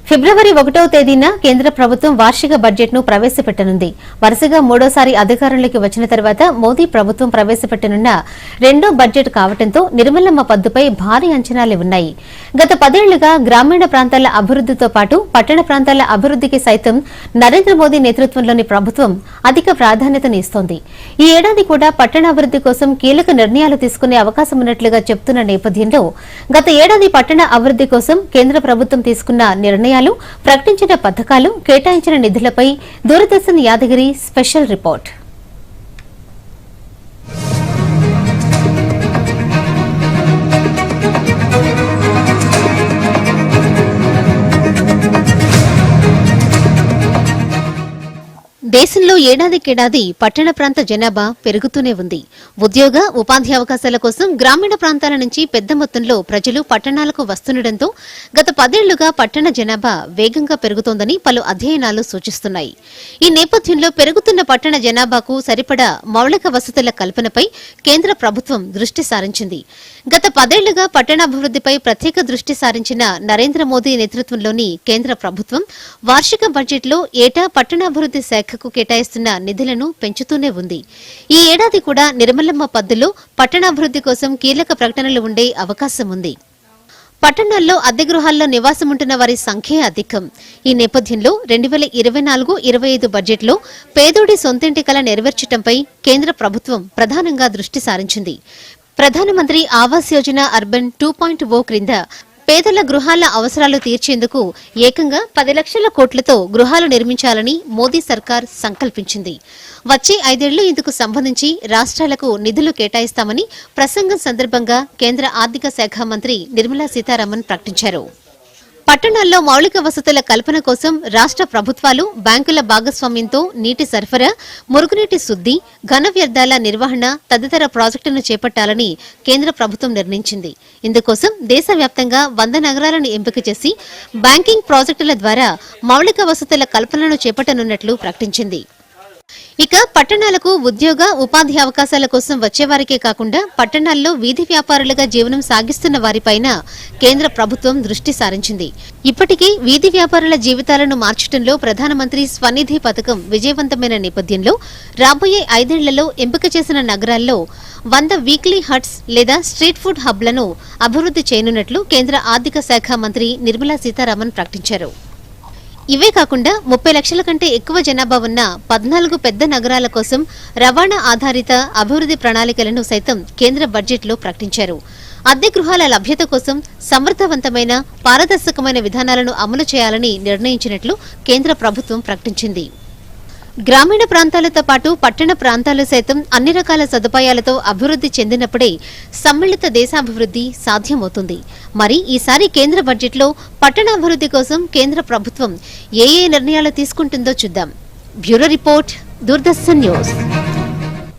ఫిబ్రవరి 1వ తేదీన కేంద్ర ప్రభుత్వం వార్షిక బడ్జెట్ ను ప్రవేశపెట్టనుంది. వరుసగా మూడోసారి అధికారంలోకి వచ్చిన తర్వాత మోదీ ప్రభుత్వం ప్రవేశపెట్టనున్న రెండో బడ్జెట్ కావడంతో నిర్మలమ్మ పద్దుపై భారీ అంచనాలు ఉన్నాయి. గత 10 ఏళ్లుగా గ్రామీణ ప్రాంతాల అభివృద్దితో పాటు పట్టణ ప్రాంతాల అభివృద్దికి సైతం నరేంద్ర మోదీ నేతృత్వంలోని ప్రభుత్వం అధిక ప్రాధాన్యతనిస్తోంది. ఈ ఏడాది కూడా పట్టణాభివృద్ది కోసం కీలక నిర్ణయాలు తీసుకునే అవకాశం ఉన్నట్లుగా చెబుతున్న నేపథ్యంలో గత ఏడాది పట్టణ అభివృద్ది కోసం కేంద్ర ప్రభుత్వం తీసుకున్న నిర్ణయాలు, ప్రకటించిన పథకాలు, కేటాయించిన నిధులపై దూరదర్శన్ యాదగిరి స్పెషల్ రిపోర్ట్. దేశంలో ఏడాదికేడాది పట్టణ ప్రాంత జనాభా పెరుగుతూనే ఉంది. ఉద్యోగ, ఉపాధి అవకాశాల కోసం గ్రామీణ ప్రాంతాల నుంచి పెద్ద మొత్తంలో ప్రజలు పట్టణాలకు వస్తుండటంతో గత 10 ఏళ్లుగా పట్టణ జనాభా వేగంగా పెరుగుతోందని పలు అధ్యయనాలు సూచిస్తున్నాయి. ఈ నేపథ్యంలో పెరుగుతున్న పట్టణ జనాభాకు సరిపడా మౌలిక వసతుల కల్పనపై కేంద్ర ప్రభుత్వం దృష్టి సారించింది. గత 10 ఏళ్లుగా పట్టణాభివృద్దిపై ప్రత్యేక దృష్టి సారించిన నరేంద్ర మోదీ నేతృత్వంలోని కేంద్ర ప్రభుత్వం వార్షిక బడ్జెట్లో ఏటా పట్టణాభివృద్ది శాఖకు కేటాయిస్తున్న నిధులను పెంచుతూనే ఉంది. ఈ ఏడాది కూడా నిర్మలమ్మ పద్దులో పట్టణాభివృద్ది కోసం కీలక ప్రకటనలు ఉండే అవకాశం ఉంది. పట్టణాల్లో అద్దె గృహాల్లో నివాసముంటున్న వారి సంఖ్య అధికం. ఈ నేపథ్యంలో 2024-25 బడ్జెట్లో పేదోడి సొంతింటి కల నెరవేర్చడంపై కేంద్ర ప్రభుత్వం ప్రధానంగా దృష్టి సారించింది. ప్రధానమంత్రి ఆవాస్ యోజన అర్బన్ 2.0 క్రింద పేదల గృహాల అవసరాలు తీర్చేందుకు ఏకంగా 10 లక్షల కోట్లతో గృహాలు నిర్మించాలని మోదీ సర్కార్ సంకల్పించింది. వచ్చే 5 ఏళ్లు ఇందుకు సంబంధించి రాష్ట్రాలకు నిధులు కేటాయిస్తామని ప్రసంగం సందర్భంగా కేంద్ర ఆర్థిక శాఖ మంత్రి నిర్మలా సీతారామన్ ప్రకటించారు. పట్టణాల్లో మౌలిక వసతుల కల్పన కోసం రాష్ట్ర ప్రభుత్వాలు, బ్యాంకుల భాగస్వామ్యంతో నీటి సరఫరా, మురుగునీటి శుద్ది, ఘన వ్యర్థాల నిర్వహణ తదితర ప్రాజెక్టులను చేపట్టాలని కేంద్ర ప్రభుత్వం నిర్ణయించింది. ఇందుకోసం దేశవ్యాప్తంగా 100 నగరాలను ఎంపిక చేసి బ్యాంకింగ్ ప్రాజెక్టుల ద్వారా మౌలిక వసతుల కల్పనను చేపట్టనున్నట్లు ప్రకటించింది. ఇక పట్టణాలకు ఉద్యోగ, ఉపాధి అవకాశాల కోసం వచ్చేవారికే కాకుండా పట్టణాల్లో వీధి వ్యాపారులుగా జీవనం సాగిస్తున్న వారిపైన కేంద్ర ప్రభుత్వం దృష్టి సారించింది. ఇప్పటికే వీధి వ్యాపారుల జీవితాలను మార్చడంలో ప్రధానమంత్రి స్వనిధి పథకం విజయవంతమైన నేపథ్యంలో రాబోయే 5 ఏళ్లలో ఎంపిక చేసిన నగరాల్లో 100 వీక్లీ హట్స్ లేదా స్ట్రీట్ ఫుడ్ హబ్లను అభివృద్ది చేయనున్నట్లు కేంద్ర ఆర్థిక శాఖ మంత్రి నిర్మలా సీతారామన్ ప్రకటించారు. ఇవే కాకుండా 30 లక్షల కంటే ఎక్కువ జనాభా ఉన్న 14 పెద్ద నగరాల కోసం రవాణా ఆధారిత అభివృద్ది ప్రణాళికలను సైతం కేంద్ర బడ్జెట్లో ప్రకటించారు. అద్దె గృహాల లభ్యత కోసం సమర్థవంతమైన, పారదర్శకమైన విధానాలను అమలు చేయాలని నిర్ణయించినట్లు కేంద్ర ప్రభుత్వం ప్రకటించింది. గ్రామీణ ప్రాంతాలతో పాటు పట్టణ ప్రాంతాలు సైతం అన్ని రకాల సదుపాయాలతో అభివృద్ది చెందినప్పుడే సమ్మిళిత దేశాభివృద్ది సాధ్యమవుతుంది. మరి ఈసారి కేంద్ర బడ్జెట్లో పట్టణాభివృద్ది కోసం కేంద్ర ప్రభుత్వం ఏ నిర్ణయాలు తీసుకుంటుందో చూద్దాం. Bureau report, Doordarshan news.